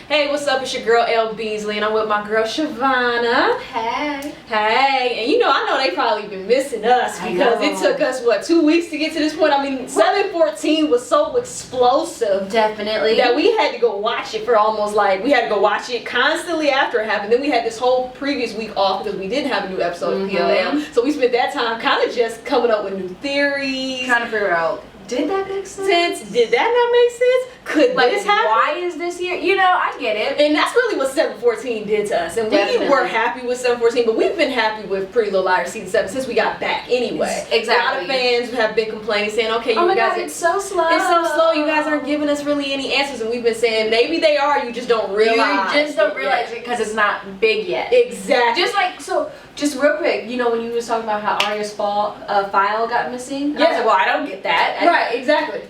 Hey, what's up? It's your girl Elle Beasley, and I'm with my girl Shavana. Hey. Hey, and I know they probably been missing us because it took us 2 weeks to get to this point. I mean, 7/14 was so explosive. Definitely. That we had to go watch it for almost we had to go watch it constantly after it happened. Then we had this whole previous week off because we didn't have a new episode of PLL. So we spent that time kind of just coming up with new theories. Trying to figure out, did that make sense? Did that not make sense? Could this happen? Why is this here? I get it. And that's really what 7/14 did to us. And we were happy with 7/14, but we've been happy with Pretty Little Liars season 7 since we got back anyway. Exactly. A lot of fans have been complaining, saying, okay, oh you my guys, God, it's so slow. It's so slow. You guys aren't giving us really any answers. And we've been saying, maybe they are, you just don't realize. You just don't realize it because it's not big yet. Exactly. Just real quick, when you was talking about how Aria's file got missing? And I was like, well, I don't get that. Right, exactly.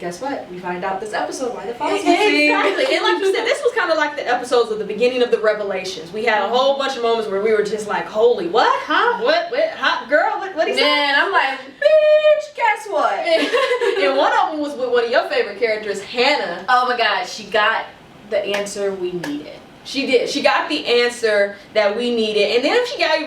Guess what? We find out this episode why the file's missing. Exactly. And like you said, this was kind of like the episodes of the beginning of the Revelations. We had a whole bunch of moments where we were just like, holy, what? Huh? What? Huh? Girl, what he said? Man, I'm like, bitch, guess what? And one of them was with one of your favorite characters, Hannah. Oh my God, she got the answer we needed. She did. She got the answer that we needed, and then she got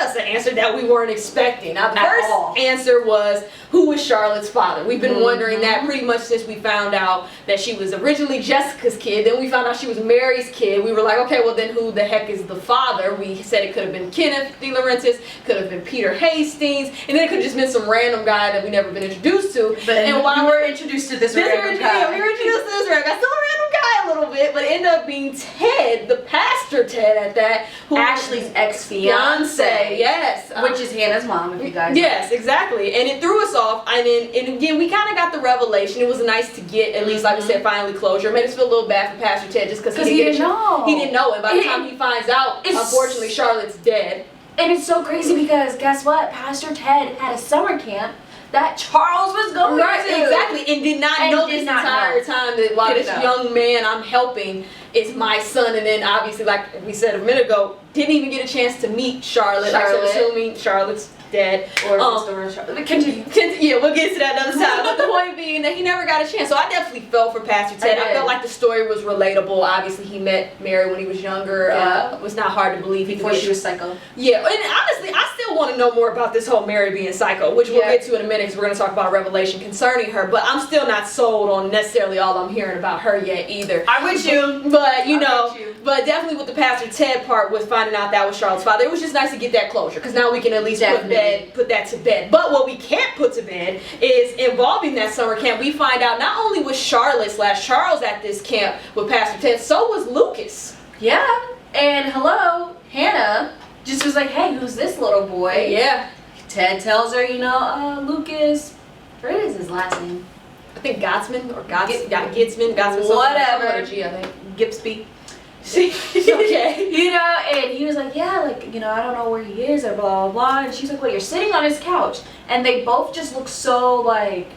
us an answer that we weren't expecting. Now, the first answer was, who was Charlotte's father? We've been wondering that pretty much since we found out that she was originally Jessica's kid. Then we found out she was Mary's kid. We were like, okay, well then who the heck is the father? We said it could have been Kenneth De Laurentiis, could have been Peter Hastings, and then it could have just been some random guy that we never been introduced to. And while we're introduced to this random guy. We were introduced to this random guy. Still a random guy a little bit, but it ended up being Ted, the pastor Ted at that. Who Ashley's ex-fiance. Yes. Which is Hannah's mom, if you guys know. Yes, exactly. And it threw us off. And again, we kind of got the revelation. It was nice to get, at least, like we said, finally closure. It made us feel a little bad for Pastor Ted just because he didn't know. He didn't know. And by the time he finds out, unfortunately, Charlotte's dead. And it's so crazy because guess what? Pastor Ted had a summer camp that Charles was going to. Exactly, and did not know this entire time that while this young man I'm helping is my son, and then obviously, like we said a minute ago, didn't even get a chance to meet Charlotte. So assuming Charlotte's dead. Or Charlotte. Continue. Yeah, we'll get to that another time. But the point being that he never got a chance. So I definitely felt for Pastor Ted. I felt like the story was relatable. Obviously, he met Mary when he was younger. It was not hard to believe before she was psycho. Yeah, and honestly, I still want to know more about this whole Mary being psycho, which we'll get to in a minute because we're going to talk about Revelation concerning her. But I'm still not sold on necessarily all I'm hearing about her yet either. I'm with you. But but definitely with the Pastor Ted part was finding out that was Charlotte's father. It was just nice to get that closure because now we can at least put that to bed. But what we can't put to bed is involving that summer camp. We find out not only was Charlotte/Charles at this camp with Pastor Ted, so was Lucas. Yeah. And hello, Hannah just was like, hey, who's this little boy? Yeah. Ted tells her, Lucas, what is his last name? I think Gottsman or Gitzman, whatever. Or G, I think. Gipsby. Okay. And he was like, yeah, I don't know where he is, or blah, blah, blah. And she's like, well, you're sitting on his couch. And they both just look so,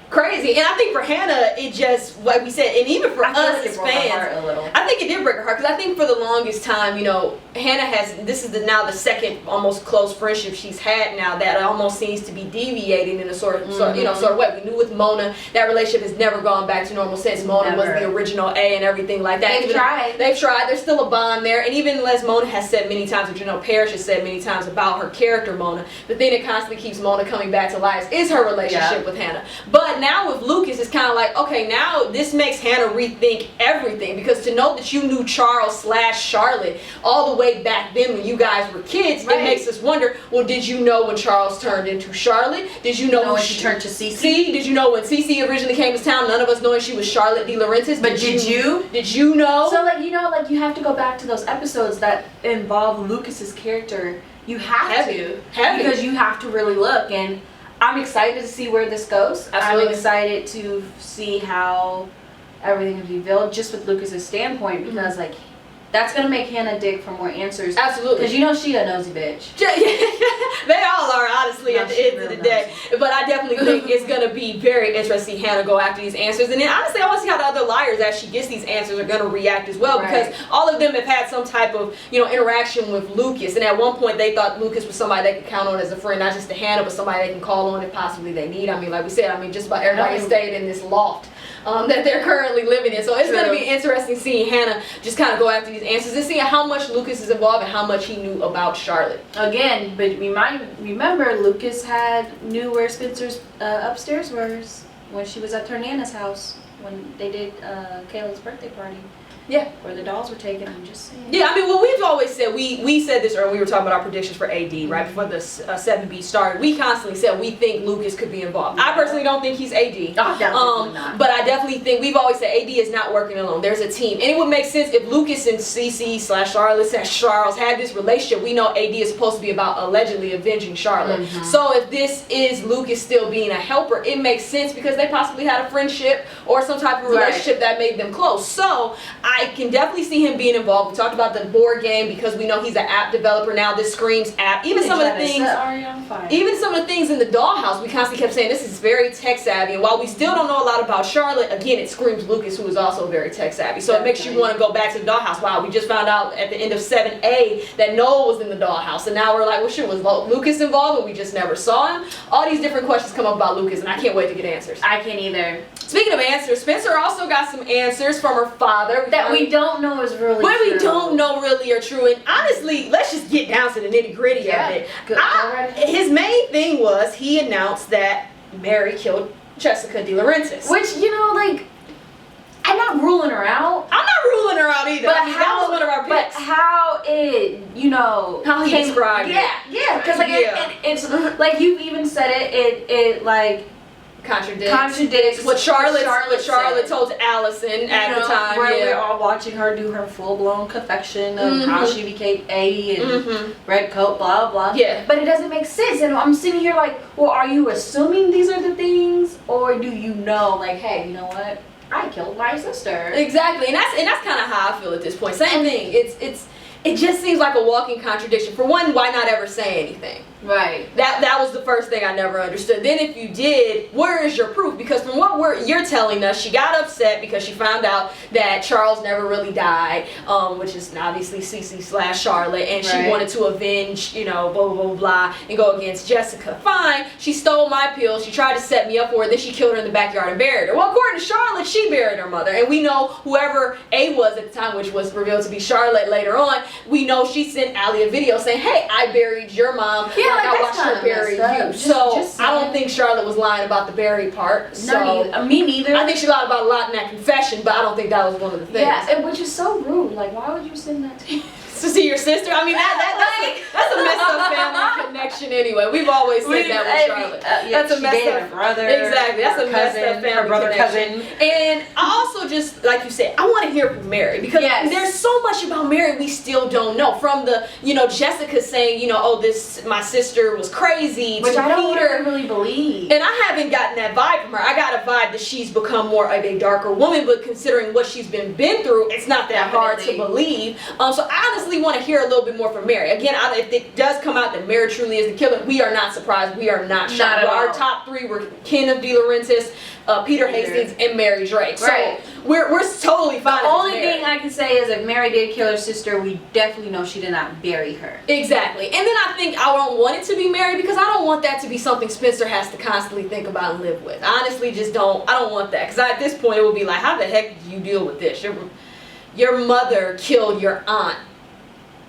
crazy. And I think for Hannah, it just, like we said, and even for us as fans, I think it did break her heart. Because I think for the longest time, Hannah this is now the second almost close friendship she's had now that almost seems to be deviating in a sort of way. We knew with Mona, that relationship has never gone back to normal since Mona was the original A and everything like that. They've tried. There's still a bond there. And even as Mona has said many times, which Parrish has said many times about her character, Mona, the thing that constantly keeps Mona coming back to life is her relationship with Hannah. But now with Lucas, it's kind of like, okay, now this makes Hannah rethink everything, because to know that you knew Charles/Charlotte all the way back then when you guys were kids, it makes us wonder, well, did you know when Charles turned into Charlotte? Did you know when she turned to Cece? Did you know when Cece originally came to town? None of us knowing she was Charlotte De Laurentiis. But did you? Did you know? So you have to go back to those episodes that involve Lucas's character. You have to. Because you have to really look, and I'm excited to see where this goes. Absolutely. I'm excited to see how everything is revealed just with Lucas's standpoint, because that's gonna make Hannah dig for more answers. Absolutely. Because she a nosy bitch. They all are, honestly, at the end of the day. But I definitely think it's gonna be very interesting to see Hannah go after these answers. And then honestly, I want to see how the other liars, as she gets these answers, are gonna react as well. Because all of them have had some type of interaction with Lucas. And at one point they thought Lucas was somebody they could count on as a friend, not just to Hannah, but somebody they can call on if possibly they need. I mean, like we said, just about everybody stayed in this loft. that they're currently living in. So it's going to be interesting seeing Hannah just kind of go after these answers and seeing how much Lucas is involved and how much he knew about Charlotte. Again, but we might remember Lucas knew where Spencer's upstairs was when she was at her Nana's house when they did Kayla's birthday party. Yeah. Where the dolls were taken, I'm just saying. Yeah, I mean, well, we've always said, we said this earlier, we were talking about our predictions for AD, right, before the 7B started. We constantly said we think Lucas could be involved. I personally don't think he's AD. Oh, definitely not. But I definitely think, we've always said AD is not working alone. There's a team. And it would make sense if Lucas and CC/Charlotte/Charles had this relationship. We know AD is supposed to be about allegedly avenging Charlotte. So if this is Lucas still being a helper, it makes sense because they possibly had a friendship or some type of relationship that made them close. So I can definitely see him being involved. We talked about the board game because we know he's an app developer now. This screams app. Even some of the things, even some of the things in the dollhouse, we constantly kept saying this is very tech savvy. And while we still don't know a lot about Charlotte, again, it screams Lucas, who is also very tech savvy. So it makes you want to go back to the dollhouse. Wow, we just found out at the end of 7A that Noel was in the dollhouse, and now we're like, well, shit, was Lucas involved and we just never saw him? All these different questions come up about Lucas, and I can't wait to get answers. I can't either. Speaking of answers, Spencer also got some answers from her father that we don't know is really what true. We don't know really are true. And honestly, let's just get down to the nitty gritty of it. His main thing was he announced that Mary killed Jessica De Laurentiis. Which, you know, like, I'm not ruling her out. I'm not ruling her out either. But I mean, that was one of our picks. But how it, you know, how he described it. Yeah, because like it's like you've even said it like contradicts what Charlotte told Alison at the time. Where we're all watching her do her full-blown confession of how she became A and red coat, blah blah. Yeah. But it doesn't make sense, and I'm sitting here like, well, are you assuming these are the things, or do you know, like, hey, you know what? I killed my sister. Exactly, and that's kind of how I feel at this point. Same thing. It just seems like a walking contradiction. For one, why not ever say anything? Right. That was the first thing I never understood. Then if you did, where is your proof? Because from what you're telling us, she got upset because she found out that Charles never really died, which is obviously CC/Charlotte, and she wanted to avenge, you know, blah, blah, blah, blah, and go against Jessica. Fine, she stole my pills, she tried to set me up for it, then she killed her in the backyard and buried her. Well, according to Charlotte, she buried her mother, and we know whoever A was at the time, which was revealed to be Charlotte later on, we know she sent Aria a video saying, hey, I buried your mom. Yeah, like I watched her bury you. So I don't think Charlotte was lying about the bury part. So me neither. I think she lied about a lot in that confession, but I don't think that was one of the things. Yeah, which is so rude. Like, why would you send that to to see your sister? I mean, that's a messed up family connection anyway. We've always said that with Charlotte. That's a messed up brother. Exactly, that's a messed up family her brother connection. And I also just, like you said, I want to hear from Mary because there's so much about Mary we still don't know. From the, you know, Jessica saying, you know, oh, my sister was crazy, which I don't Peter. really believe. And I haven't gotten that vibe from her. I got a vibe that she's become more of a darker woman, but considering what she's been through, it's not that hard to believe. So I honestly want to hear a little bit more from Mary. Again, if it does come out that Mary truly is the killer, we are not surprised. We are not shocked. Our top three were Ken of De Laurentiis, Peter Hastings, and Mary Drake. So we're totally fine. The only thing I can say is if Mary did kill her sister, we definitely know she did not bury her. Exactly. And then I think I don't want it to be Mary because I don't want that to be something Spencer has to constantly think about and live with. I honestly just don't. I don't want that because at this point it will be like, how the heck do you deal with this? Your mother killed your aunt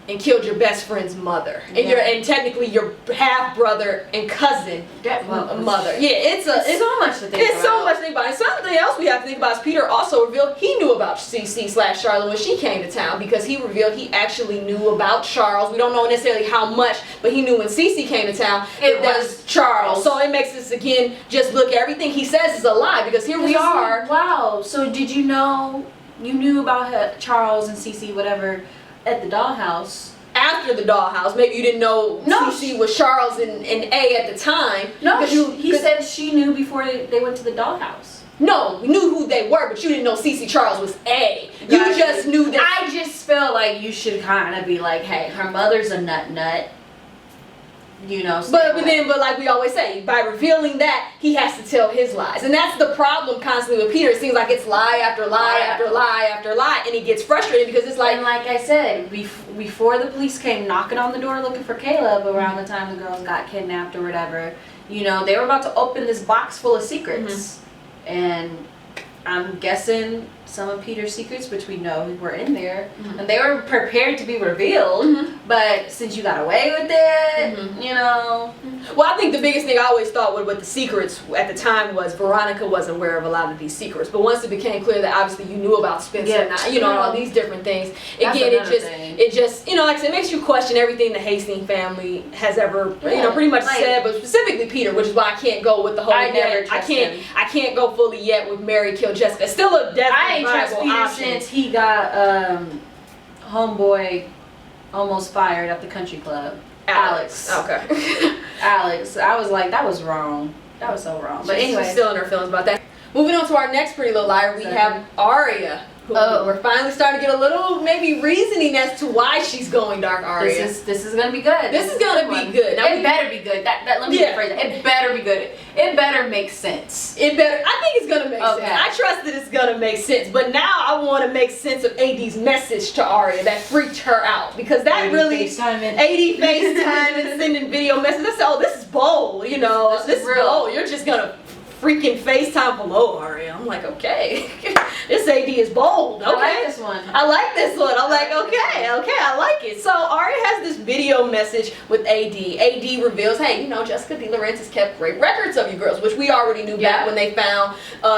and killed your best friend's mother, and technically your half brother and cousin mother. Yeah, it's so much to think about. It's so much to think about. And something else we have to think about is Peter also revealed he knew about CC/Charlotte when she came to town because he revealed he actually knew about Charles. We don't know necessarily how much, but he knew when CC came to town it was Charles. So it makes us again just look, everything he says is a lie because here we are. Like, wow. So did you know you knew about Charles and CC whatever at the dollhouse? After the dollhouse, maybe you didn't know CC was Charles and A at the time. No, he said she knew before they went to the dollhouse. No, we knew who they were, but you didn't know CC Charles was A. You just knew that. I just feel like you should kind of be like, hey, her mother's a nut. You know, but like we always say, by revealing that, he has to tell his lies, and that's the problem constantly with Peter. It seems like it's lie after lie after lie after lie, and he gets frustrated because it's like. And like I said, before the police came knocking on the door looking for Caleb around the time the girls got kidnapped or whatever, you know, they were about to open this box full of secrets, and I'm guessing some of Peter's secrets, which we know were in there, and they were prepared to be revealed, but since you got away with it, you know. Well, I think the biggest thing I always thought with the secrets at the time was Veronica wasn't aware of a lot of these secrets, but once it became clear that obviously you knew about Spencer, and you know, all these different things, again, it just, you know, like I said, it makes you question everything the Hastings family has ever, you know, pretty much said, but specifically Peter, which is why I can't go with the whole, I can't go fully yet with Mary killed Jessica. It's still a death. I ain't trust Peter since he got homeboy almost fired at the country club. Alex. Okay. Alex. I was like, that was wrong. That was so wrong. But anyway, she's still in her feelings about that. Moving on to our next Pretty Little Liar, we have Aria. We're finally starting to get a little maybe reasoning as to why she's going dark, Aria. This is gonna be good. This is gonna be good. Now, it better be good. Let me rephrase that. It better be good. It better make sense. I think it's gonna make sense. I trust that it's gonna make sense. But now I want to make sense of AD's message to Aria that freaked her out, because that really AD FaceTime and sending video messages. I said, oh, this is bold. You know, this is bold. You're just gonna freaking FaceTime hello, Aria. I'm like, okay. This AD is bold. Okay. I like this one. I like this one. I'm like, okay, I like it. So Aria has this video message with AD. AD reveals, hey, you know, Jessica DeLaurentis kept great records of you girls, which we already knew back when they found,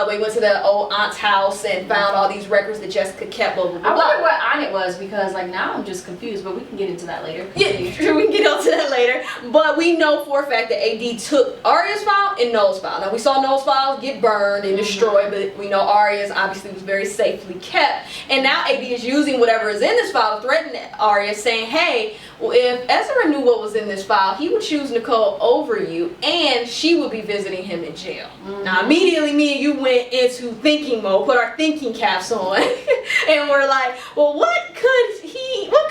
we went to the old aunt's house and found all these records that Jessica kept. Blah, blah, blah. I wonder what aunt it was, because like now I'm just confused, but we can get into that later. Yeah, sure, we can get into that later. But we know for a fact that AD took Aria's file and Noel's file. Now we saw Noel's files get burned and destroyed, but we know Aria's obviously was very safely kept. And now AD is using whatever is in this file to threaten Aria, saying, hey, well, if Ezra knew what was in this file, he would choose Nicole over you, and she would be visiting him in jail. Now immediately me and you went into thinking mode, put our thinking caps on, and we're like, well, what could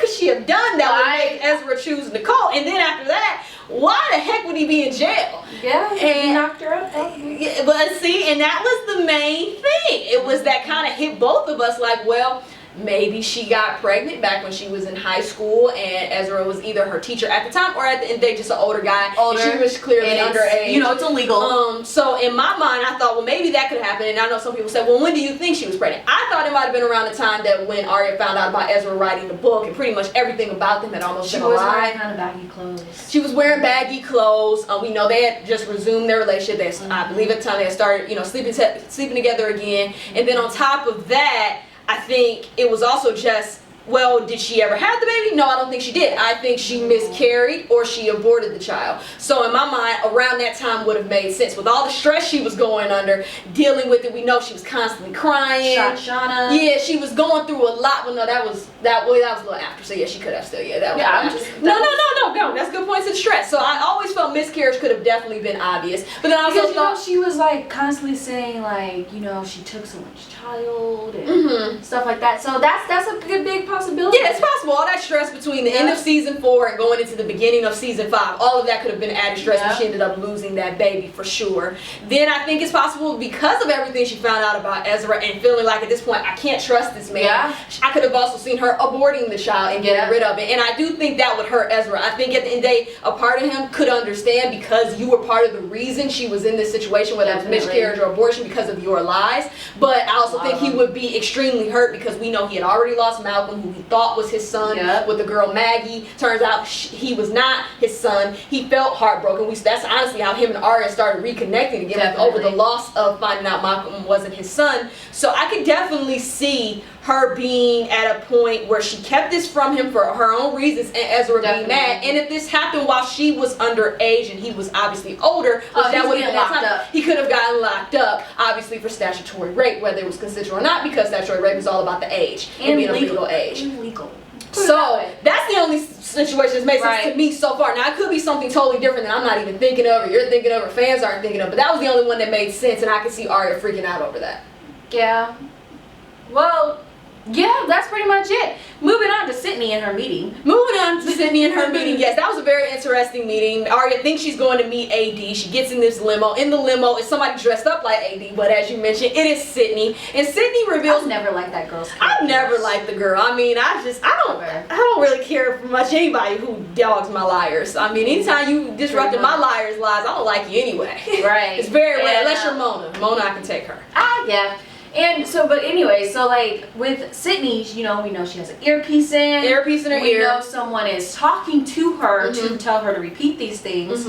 she have done that would make Ezra choose Nicole? And then after that, why the heck would he be in jail? Yeah, and he knocked her up. But see, and that was the main thing. It was that kind of hit both of us like, well, maybe she got pregnant back when she was in high school, and Ezra was either her teacher at the time or at the end of the day just an older guy. She was clearly underage. You know, it's illegal. So in my mind, I thought, well, maybe that could happen. And I know some people said, well, when do you think she was pregnant? I thought it might have been around the time that when Aria found out about Ezra writing the book, and pretty much everything about them had almost been a lie. She was wearing kind of baggy clothes. She was wearing baggy clothes. We know they had just resumed their relationship. I believe at the time they had started, you know, sleeping together again. And then on top of that, I think it was also just, well, did she ever have the baby? No, I don't think she did. I think she miscarried or she aborted the child. So in my mind, around that time would have made sense. With all the stress she was going under, dealing with it, we know she was constantly crying. Shauna. Yeah, she was going through a lot. Well, no, that was a little after. So yeah, she could have still. Yeah, that was. No. That's good points of stress. So I always felt miscarriage could have definitely been obvious. But then I also thought she was like constantly saying like, you know, she took someone's child and stuff like that. So that's a good big possibility. Yeah, it's possible. All that stress between the end of season 4 and going into the beginning of season 5, all of that could have been added stress when she ended up losing that baby for sure. Then I think it's possible because of everything she found out about Ezra and feeling like at this point I can't trust this man. I could have also seen her aborting the child and getting rid of it. And I do think that would hurt Ezra. I think at the end of the day, a part of him could understand because you were part of the reason she was in this situation, whether it was miscarriage or abortion, because of your lies. But I also think he would be extremely hurt because we know he had already lost Malcolm, who he thought was his son, with the girl Maggie. Turns out he was not his son. He felt heartbroken. That's honestly how him and Aria started reconnecting again over the loss of finding out Malcolm wasn't his son. So I could definitely see her being at a point where she kept this from him for her own reasons, and Ezra being mad. And if this happened while she was underage and he was obviously older, that would have been locked up. He could have gotten locked up, obviously for statutory rape, whether it was consensual or not, because statutory rape is all about the age and being a legal age. So that's the only situation that's made sense to me so far. Now it could be something totally different that I'm not even thinking of, or you're thinking of, or fans aren't thinking of. But that was the only one that made sense, and I could see Aria freaking out over that. Yeah. Well, yeah, that's pretty much it. Moving on to Sydney and her meeting. Yes, that was a very interesting meeting. Aria thinks she's going to meet AD. She gets in this limo. In the limo is somebody dressed up like AD, but as you mentioned, it is Sydney. And Sydney reveals... I've never liked that girl's character. I've never liked the girl. I mean, I don't really care for much anybody who dogs my liars. I mean, anytime you disrupted my liars' lies, I don't like you anyway. Right. It's very rare, unless you're Mona. Mona, I can take her. Yeah. And so, but anyway, so like with Sydney, you know, we know she has an earpiece in. Earpiece in her ear. We know someone is talking to her to tell her to repeat these things.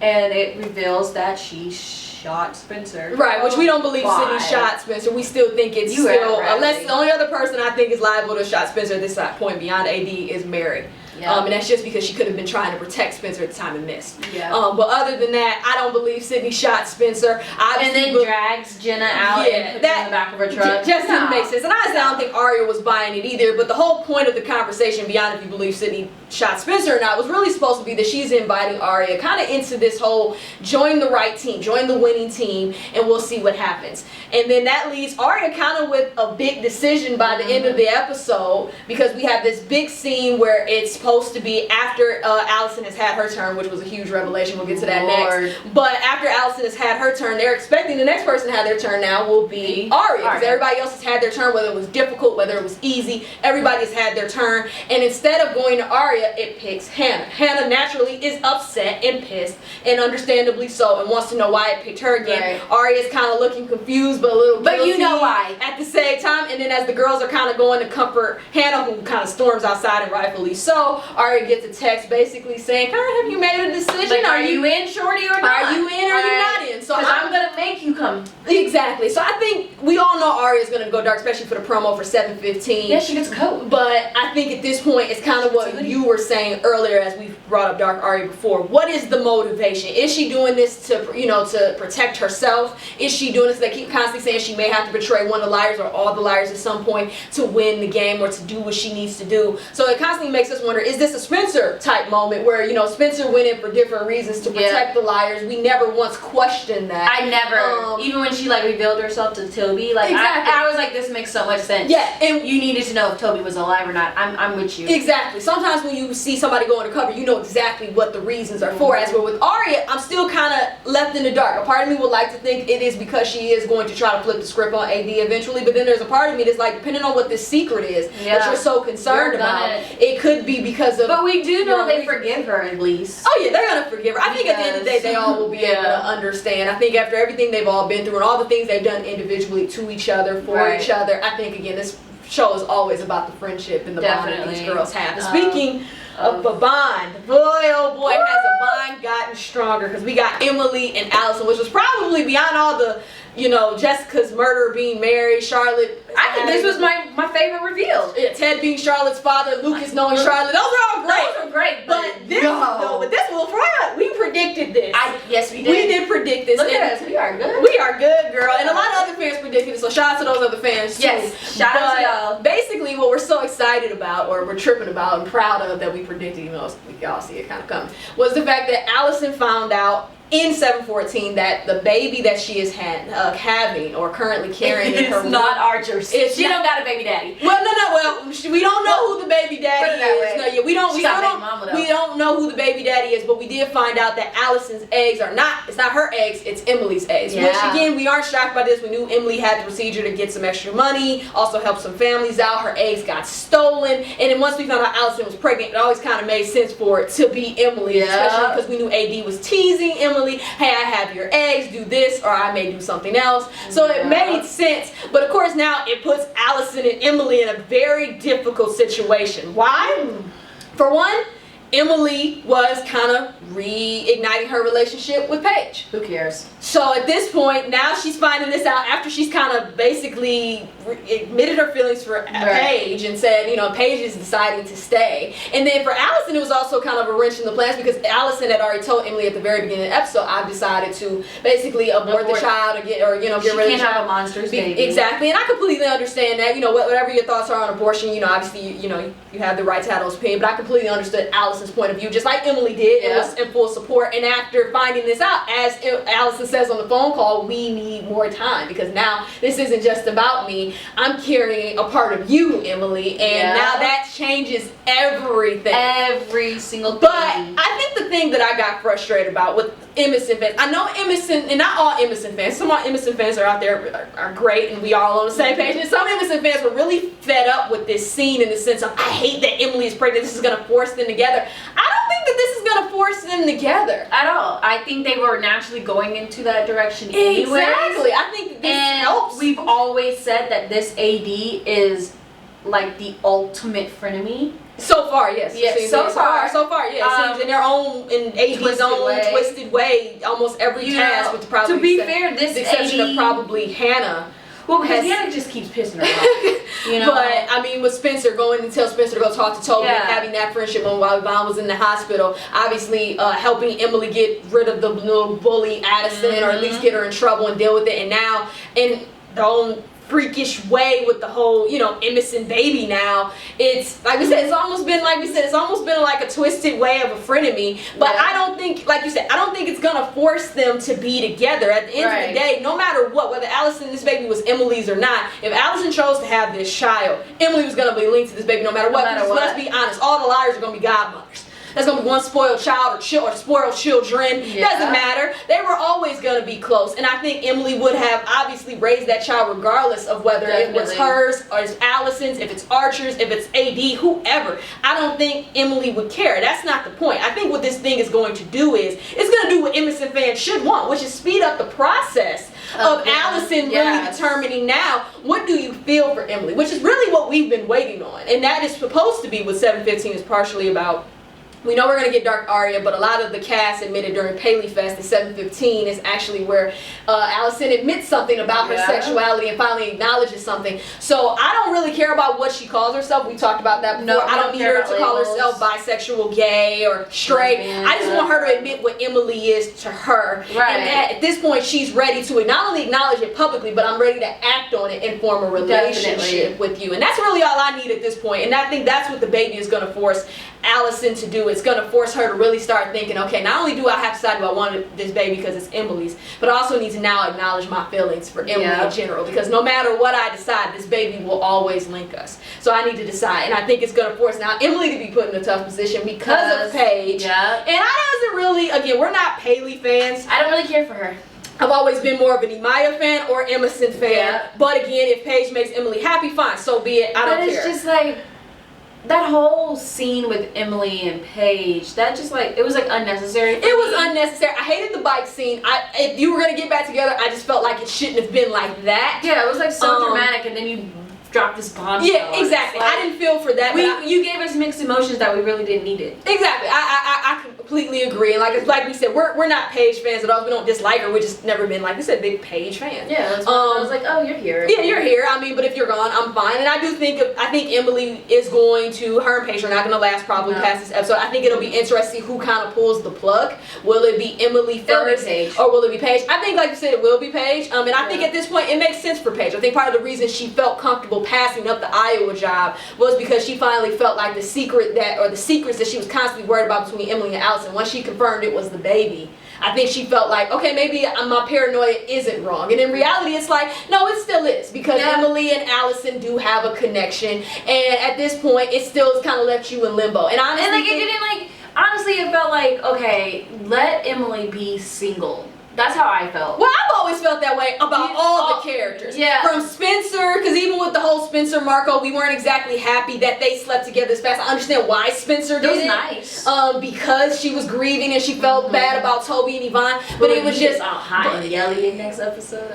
And it reveals that she shot Spencer. Right, which we don't believe Sydney shot Spencer. We still think it's unless the only other person I think is liable to shot Spencer at this point beyond AD is Mary. Yeah. And that's just because she could have been trying to protect Spencer at the time and missed. Yeah. But other than that, I don't believe Sydney shot Spencer. And then drags Jenna out and puts her in the back of her truck. Just didn't make sense. And honestly, I don't think Aria was buying it either. But the whole point of the conversation, beyond if you believe Sydney shot Spencer or not, was really supposed to be that she's inviting Aria kind of into this whole join the right team, join the winning team, and we'll see what happens. And then that leaves Aria kind of with a big decision by the end of the episode, because we have this big scene where it's supposed to be after Alison has had her turn, which was a huge revelation. We'll get to that next. But after Alison has had her turn, they're expecting the next person to have their turn now will be Aria, because everybody else has had their turn, whether it was difficult, whether it was easy. Everybody has had their turn. And instead of going to Aria, it picks Hannah. Hannah naturally is upset and pissed, and understandably so, and wants to know why it picked her again. Aria is kind of looking confused, but a little guilty. But you know why. At the same time, and then as the girls are kind of going to comfort Hannah, who kind of storms outside, and rightfully so, Aria gets a text basically saying, have you made a decision? Like, are you in, shorty, or not? Are you in or are you not in? So I'm going to make you come. Exactly. So I think we all know Aria's going to go dark, especially for the promo for 7:15. Yeah, she gets a coat. But I think at this point, it's kind of what you were saying earlier as we brought up Dark Aria before. What is the motivation? Is she doing this to, to protect herself? Is she doing this? They keep constantly saying she may have to betray one of the liars or all the liars at some point to win the game or to do what she needs to do. So it constantly makes us wonder, is this a Spencer type moment where, Spencer went in for different reasons to protect the liars? We never once questioned that. I never. Even when she revealed herself to Toby, I was like, this makes so much sense. Yeah, and you needed to know if Toby was alive or not. I'm with you. Exactly. Sometimes when you see somebody go undercover, you know exactly what the reasons are for. As we're with Aria, I'm still kind of left in the dark. A part of me would like to think it is because she is going to try to flip the script on AD eventually, but then there's a part of me that's like, depending on what this secret is that you're so concerned about, it could be because of. But we do know they forgive her at least. Oh yeah, they're gonna forgive her. I think at the end of the day, they all will be able to understand. I think after everything they've all been through and all the things they've done individually to each other, for each other, I think again this show is always about the friendship and the bond that these girls have. And speaking of a bond, boy oh boy, has a bond gotten stronger, because we got Emily and Alison, which was probably beyond all the Jessica's murder being Mary, Charlotte. I think this was my favorite reveal. Yeah, Ted being Charlotte's father, Lucas knowing Charlotte. Those are all great. Those are great. But this one, we predicted this. Yes, we did. We did predict this. Look at us. We are good. We are good, girl. And a lot of other fans predicted it. So shout out to those other fans too. Yes. Shout out to y'all. Basically, what we're so excited about, or we're tripping about and proud of that we predicted, even though we all see it kind of coming, was the fact that Alison found out in 7:14 that the baby that she is having or currently carrying in her womb, not Archer's. She don't got a baby daddy. Well, we don't know who the baby daddy is. No, yeah, we don't know who the baby daddy is, but we did find out that Alison's eggs are not. It's not her eggs. It's Emily's eggs. Yeah. Which again, we aren't shocked by this. We knew Emily had the procedure to get some extra money, also help some families out. Her eggs got stolen, and then once we found out Alison was pregnant, it always kind of made sense for it to be Emily, especially because we knew AD was teasing Emily. Hey, I have your eggs, do this, or I may do something else. So it made sense. But of course now it puts Alison and Emily in a very difficult situation. Why? For one, Emily was kind of reigniting her relationship with Paige. Who cares? So at this point, now she's finding this out after she's kind of basically admitted her feelings for Paige and said, Paige is deciding to stay. And then for Alison, it was also kind of a wrench in the plans, because Alison had already told Emily at the very beginning of the episode, I've decided to basically abort the child or get rid of the child. She can't have a monster's baby. Exactly, and I completely understand that. Whatever your thoughts are on abortion, obviously, you have the right to have those opinions, but I completely understood Alison's point of view, just like Emily did, and was in full support. And after finding this out, as Alison says on the phone call, we need more time, because now this isn't just about me. I'm carrying a part of you, Emily, and now that changes everything. Every single thing. But I think the thing that I got frustrated about with Emerson fans. I know Emerson, and not all Emerson fans. Some Emerson fans are out there are great, and we all on the same page. And some Emerson fans were really fed up with this scene in the sense of, I hate that Emily is pregnant. This is gonna force them together. I don't think that this is gonna force them together at all. I think they were naturally going into that direction anyways. Exactly. I think this helps. We've always said that this AD is like the ultimate frenemy. So far, yes. Yes. So far, yes. It seems in their own, in AD's own twisted way, almost every task would probably. To be fair, this the exception of probably Hannah. Well, because Hannah just keeps pissing her off. You know. But I mean, with Spencer going to tell Spencer to go talk to Toby and having that friendship moment while Yvonne was in the hospital, obviously helping Emily get rid of the little bully Addison, or at least get her in trouble and deal with it. And now in their own freakish way with the whole, you know, Emerson baby now, it's like we said, it's almost been like a twisted way of a frenemy. But I don't think, like you said, I don't think it's gonna force them to be together. At the end of the day, no matter what, whether Alison, this baby was Emily's or not, if Alison chose to have this child, Emily was gonna be linked to this baby no matter what. Let's be honest, all the liars are gonna be godmothers. There's gonna be one spoiled child or spoiled children. Doesn't matter. They were always gonna be close, and I think Emily would have obviously raised that child regardless of whether it was hers or it's Alison's, if it's Archer's, if it's AD, whoever. I don't think Emily would care. That's not the point. I think what this thing is going to do is it's gonna do what Emerson fans should want, which is speed up the process of Alison really determining now what do you feel for Emily, which is really what we've been waiting on, and that is supposed to be what 7/15 is partially about. We know we're going to get Dark Aria, but a lot of the cast admitted during Paley Fest that 7/15 is actually where Alison admits something about her sexuality and finally acknowledges something. So I don't really care about what she calls herself. We talked about that before. No, I don't need her to call herself bisexual, gay, or straight. I just want her to admit what Emily is to her. Right. And at this point, she's ready to not only acknowledge it publicly, but I'm ready to act on it and form a relationship with you. And that's really all I need at this point. And I think that's what the baby is going to force Alison to do. It's going to force her to really start thinking, okay, not only do I have to decide do I want this baby because it's Emily's, but I also need to now acknowledge my feelings for Emily in general, because no matter what I decide, this baby will always link us. So I need to decide, and I think it's going to force now Emily to be put in a tough position because of Paige. And I doesn't really, again, we're not Paley fans. I don't really care for her. I've always been more of an Emaya fan or Emerson fan. But again, if Paige makes Emily happy, fine, so be it. I don't care. But it's just like, that whole scene with Emily and Paige, that just like, it was like unnecessary. It was unnecessary. I hated the bike scene. If you were gonna get back together, I just felt like it shouldn't have been like that. Yeah, it was like so dramatic, and then you dropped this bombshell. Yeah, exactly. Like, I didn't feel for that. You gave us mixed emotions that we really didn't need it. Exactly. I completely agree. And like we said, we're not Paige fans at all. We don't dislike her. We just never been, like we said, big Paige fans. Yeah. That's I was like, oh, you're here. Yeah, you're here. I mean, but if you're gone, I'm fine. And I do think Emily is going to. Her and Paige are not going to last probably past this episode. I think it'll be interesting who kind of pulls the plug. Will it be Emily first, or will it be Paige? I think, like you said, it will be Paige. And I think at this point it makes sense for Paige. I think part of the reason she felt comfortable passing up the Iowa job was because she finally felt like the secrets that she was constantly worried about between Emily and Alison, once she confirmed it was the baby, I think she felt like, okay, maybe my paranoia isn't wrong. And in reality, it's like, no, it still is, because Emily and Alison do have a connection, and at this point, it still has kind of left you in limbo. And honestly, honestly, it felt like, okay, let Emily be single. That's how I felt. Well, I've always felt that way about all the characters. Yeah. From Spencer, because even with the whole Spencer Marco, we weren't exactly happy that they slept together this fast. I understand why Spencer did it. Nice. Because she was grieving and she felt bad about Toby and Yvonne. But it was just all hot and yelly in next episode.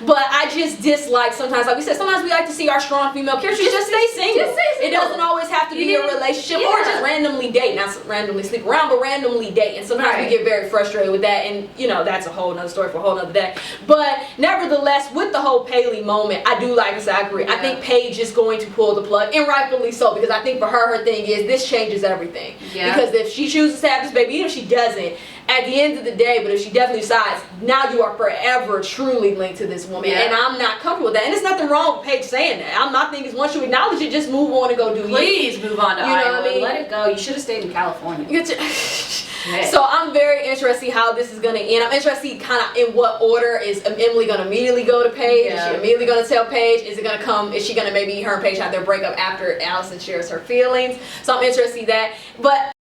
But I just dislike sometimes, like we said, sometimes we like to see our strong female characters just stay single. It doesn't always have to be a relationship or just randomly date. Not randomly sleep around, but randomly date. And sometimes we get very frustrated with that. And that's a whole nother story for a whole nother day. But nevertheless, with the whole Paley moment, I do like this. I agree. I think Paige is going to pull the plug, and rightfully so, because I think for her thing is this changes everything. Because if she chooses to have this baby, even if she doesn't, at the end of the day, but if she definitely decides, now you are forever truly linked to this woman, and I'm not comfortable with that. And there's nothing wrong with Paige saying that. My thing is, once you acknowledge it, just move on and go do you. Please move on to Iowa. Let it go. You should have stayed in California. So I'm very interested how this is going to end. I'm interested kind of in what order. Is Emily going to immediately go to Paige? Is she immediately going to tell Paige? Is it going to come? Is she going to maybe her and Paige have their breakup after Alison shares her feelings? So I'm interested in that. But